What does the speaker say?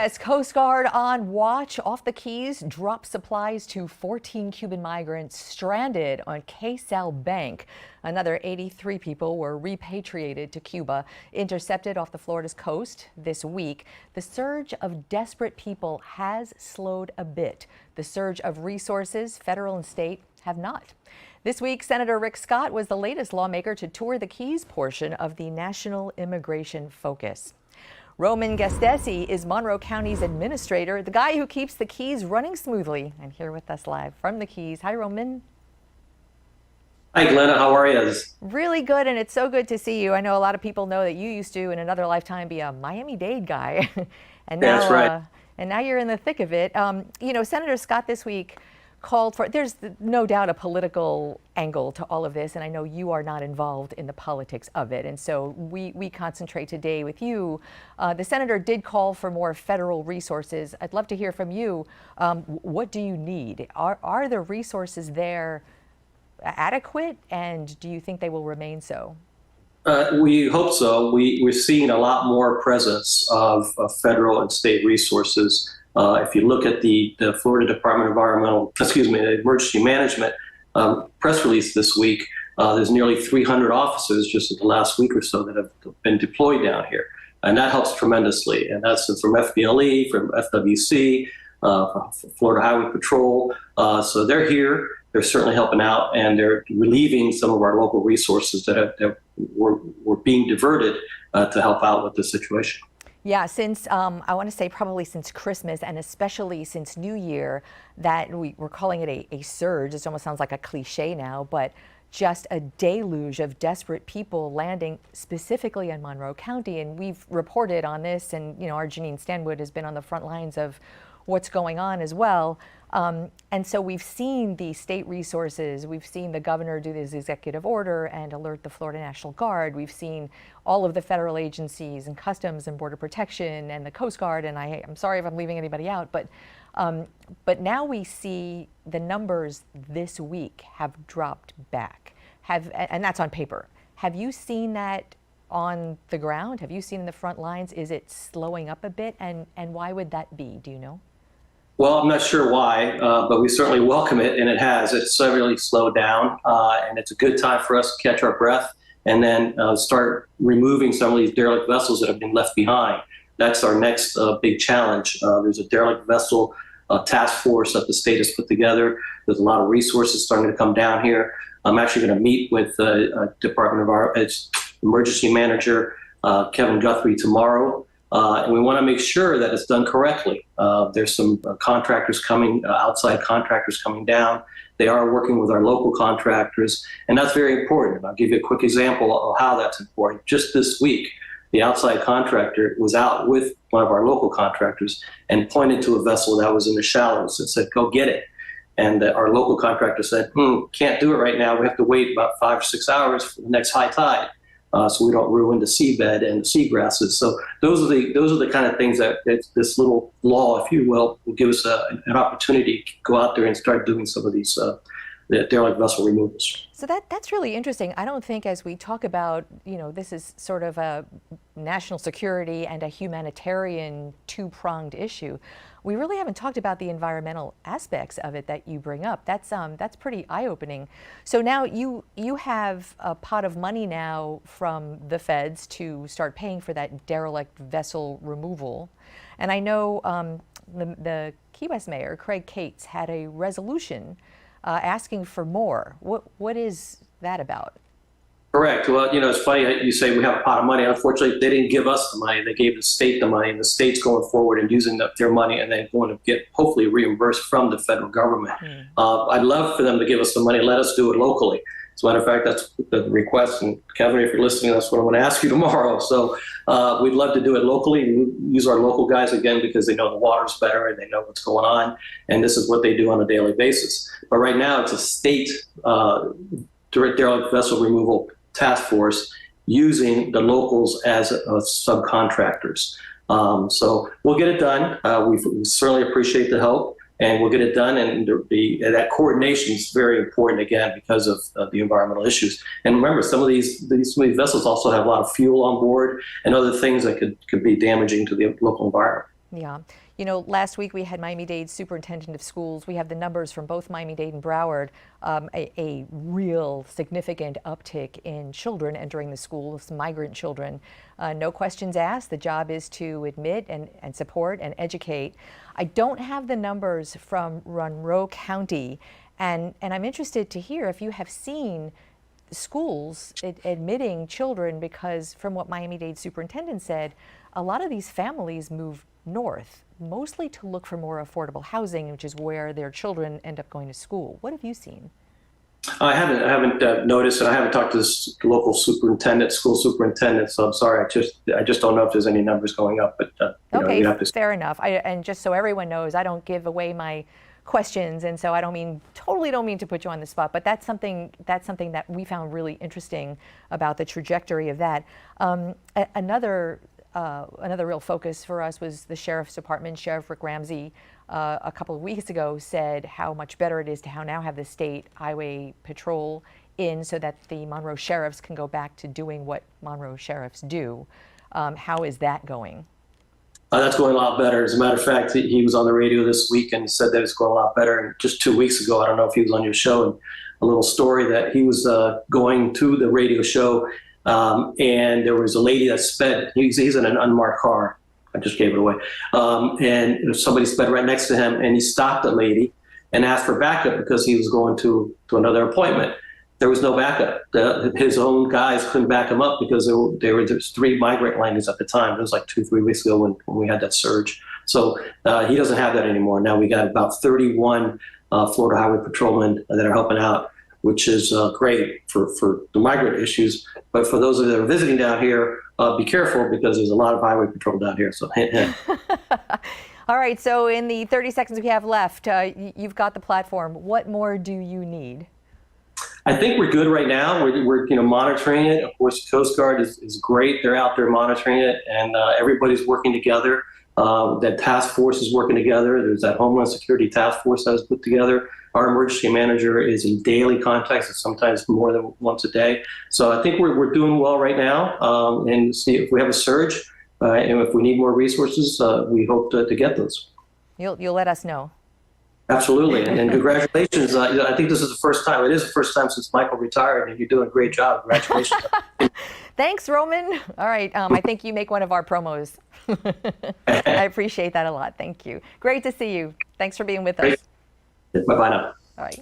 U.S. Coast Guard on watch off the Keys, dropped supplies to 14 Cuban migrants stranded on K-Sal Bank. Another 83 people were repatriated to Cuba, intercepted off the Florida's coast this week. The surge of desperate people has slowed a bit. The surge of resources, federal and state, have not. This week, Senator Rick Scott was the latest lawmaker to tour the Keys portion of the national immigration focus. Roman Gastesi is Monroe County's administrator, the guy who keeps the Keys running smoothly. And here with us live from the Keys. Hi, Roman. Hi, Glenna. How are you? Really good, and it's so good to see you. I know a lot of people know that you used to, in another lifetime, be a Miami-Dade guy. And now, that's right. And now you're in the thick of it. You know, Senator Scott this week called for, there's no doubt a political angle to all of this, and I know you are not involved in the politics of it, and so we concentrate today with you. The senator did call for more federal resources. I'd love to hear from you. What do you need? Are the resources there adequate, and do you think they will remain so? We hope so. We're seeing a lot more presence of federal and state resources. If you look at the Florida Department of Emergency Management press release this week, there's nearly 300 officers just in the last week or so that have been deployed down here. And that helps tremendously. And that's from FBLE, from FWC, Florida Highway Patrol. So they're here. They're certainly helping out, and they're relieving some of our local resources that were being diverted to help out with the situation. Yeah, since I want to say probably since Christmas, and especially since New Year, that we're calling it a surge. It almost sounds like a cliche now, but just a deluge of desperate people landing specifically in Monroe County. And we've reported on this, and you know, our Janine Stanwood has been on the front lines of what's going on as well. And so we've seen the state resources, we've seen the governor do this executive order and alert the Florida National Guard. We've seen all of the federal agencies and Customs and Border Protection and the Coast Guard. And I'm sorry if I'm leaving anybody out, but now we see the numbers this week have dropped back. And that's on paper. Have you seen that on the ground? Have you seen in the front lines? Is it slowing up a bit? And why would that be? Do you know? Well, I'm not sure why, but we certainly welcome it, and it has. It's really slowed down, and it's a good time for us to catch our breath and then start removing some of these derelict vessels that have been left behind. That's our next big challenge. There's a derelict vessel task force that the state has put together. There's a lot of resources starting to come down here. I'm actually going to meet with the Department of our Emergency Manager, Kevin Guthrie, tomorrow. And we want to make sure that it's done correctly. There's some contractors coming, outside contractors coming down. They are working with our local contractors, and that's very important. I'll give you a quick example of how that's important. Just this week, the outside contractor was out with one of our local contractors and pointed to a vessel that was in the shallows and said, "Go get it." And our local contractor said, "Can't do it right now. We have to wait about 5 or 6 hours for the next high tide." So we don't ruin the seabed and the seagrasses. So those are the kind of things that this little law, if you will give us an opportunity to go out there and start doing some of these the derelict vessel removals. So that's really interesting. I don't think, as we talk about, you know, this is sort of a national security and a humanitarian two-pronged issue. We really haven't talked about the environmental aspects of it that you bring up. That's pretty eye-opening. So now you have a pot of money now from the feds to start paying for that derelict vessel removal. And I know the Key West Mayor, Craig Cates, had a resolution asking for more. What is that about? Correct. Well, you know, it's funny you say we have a pot of money. Unfortunately, they didn't give us the money. They gave the state the money, and the state's going forward and using their money and then going to get hopefully reimbursed from the federal government. I'd love for them to give us the money. Let us do it locally. As a matter of fact, that's the request. And Kevin, if you're listening, that's what I'm going to ask you tomorrow. So we'd love to do it locally and use our local guys again because they know the water's better and they know what's going on. And this is what they do on a daily basis. But right now, it's a state derelict vessel removal task force using the locals as subcontractors. So we'll get it done. We certainly appreciate the help, and we'll get it done. And that coordination is very important, again, because of the environmental issues. And remember, some of these vessels also have a lot of fuel on board and other things that could be damaging to the local environment. Yeah. You know, last week we had Miami-Dade Superintendent of Schools. We have the numbers from both Miami-Dade and Broward, a real significant uptick in children entering the schools, migrant children. No questions asked. The job is to admit and support and educate. I don't have the numbers from Monroe County, and I'm interested to hear if you have seen schools admitting children, because from what Miami-Dade superintendent said, a lot of these families move north, mostly to look for more affordable housing, which is where their children end up going to school. What have you seen? I haven't noticed, and I haven't talked to this local superintendent, school superintendent. So I'm sorry. I just don't know if there's any numbers going up. But okay, you have to. fair enough. And just so everyone knows, I don't give away my questions, and so I totally don't mean to put you on the spot. But that's something that we found really interesting about the trajectory of that. Another real focus for us was the Sheriff's Department. Sheriff Rick Ramsey a couple of weeks ago said how much better it is to now have the state highway patrol in, so that the Monroe sheriffs can go back to doing what Monroe sheriffs do. How is that going? That's going a lot better. As a matter of fact, he was on the radio this week and said that it's going a lot better. And just 2 weeks ago, I don't know if he was on your show, and a little story that he was going to the radio show, and there was a lady that sped. He's in an unmarked car. I just gave it away. And somebody sped right next to him, and he stopped the lady and asked for backup because he was going to another appointment. There was no backup. His own guys couldn't back him up because there were 3 migrant landings at the time. It was like 2-3 weeks ago when we had that surge. So he doesn't have that anymore. Now we got about 31 Florida Highway Patrolmen that are helping out, which is great for the migrant issues. But for those that are visiting down here, be careful because there's a lot of highway patrol down here. So hint, hint. All right. So in the 30 seconds we have left, you've got the platform. What more do you need? I think we're good right now. We're monitoring it. Of course, the Coast Guard is great. They're out there monitoring it, and everybody's working together. That task force is working together. There's that Homeland Security task force that was put together. Our emergency manager is in daily contact, sometimes more than once a day. So I think we're doing well right now. And see if we have a surge, and if we need more resources, we hope to get those. You'll let us know. Absolutely, and congratulations. I think this is the first time. It is the first time since Michael retired, and you're doing a great job. Congratulations. Thanks, Roman. All right, I think you make one of our promos. I appreciate that a lot. Thank you. Great to see you. Thanks for being with us. Bye-bye now. All right.